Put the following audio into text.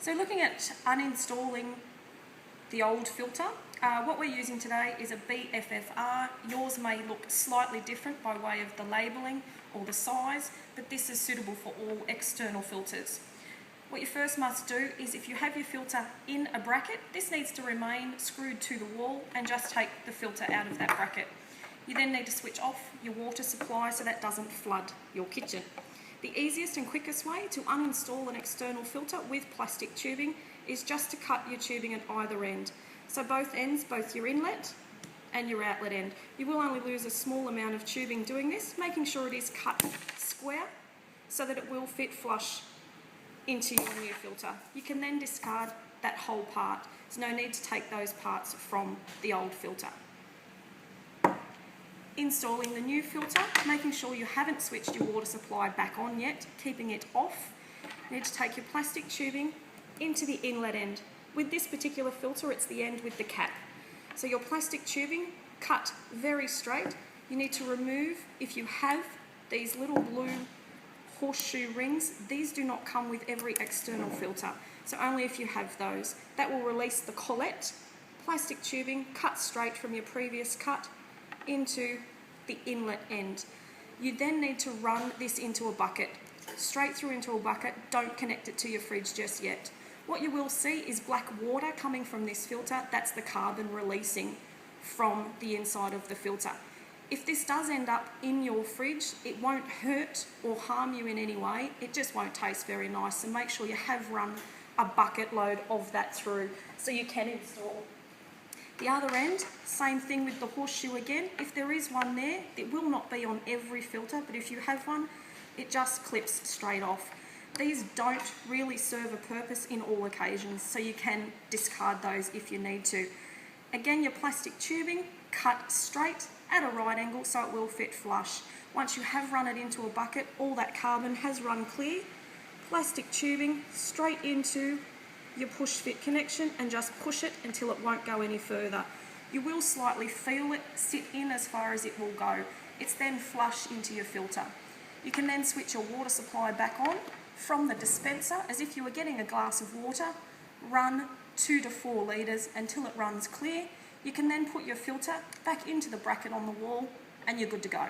So looking at uninstalling the old filter, what we're using today is a BFFR. Yours may look slightly different by way of the labelling or the size, but this is suitable for all external filters. What you first must do is, if you have your filter in a bracket, this needs to remain screwed to the wall, and just take the filter out of that bracket. You then need to switch off your water supply so that doesn't flood your kitchen. The easiest and quickest way to uninstall an external filter with plastic tubing is just to cut your tubing at either end. So both ends, both your inlet and your outlet end. You will only lose a small amount of tubing doing this, making sure it is cut square so that it will fit flush into your new filter. You can then discard that whole part. There's no need to take those parts from the old filter. Installing the new filter, making sure you haven't switched your water supply back on yet, keeping it off. You need to take your plastic tubing into the inlet end. With this particular filter, it's the end with the cap. So your plastic tubing, cut very straight. You need to remove, if you have these little blue horseshoe rings, these do not come with every external filter, so only if you have those. That will release the collet. Plastic tubing, cut straight from your previous cut into the inlet end. You then need to run this into a bucket, straight through into a bucket. Don't connect it to your fridge just yet. What you will see is black water coming from this filter. That's the carbon releasing from the inside of the filter. If this does end up in your fridge, it won't hurt or harm you in any way. It just won't taste very nice. So make sure you have run a bucket load of that through so you can install. The other end, same thing with the horseshoe again. If there is one there, it will not be on every filter, but if you have one, it just clips straight off. These don't really serve a purpose in all occasions, so you can discard those if you need to. Again, your plastic tubing, cut straight at a right angle so it will fit flush. Once you have run it into a bucket, all that carbon has run clear. Plastic tubing straight into your push fit connection and just push it until it won't go any further. You will slightly feel it sit in as far as it will go. It's then flush into your filter. You can then switch your water supply back on from the dispenser as if you were getting a glass of water. Run 2 to 4 litres until it runs clear. You can then put your filter back into the bracket on the wall and you're good to go.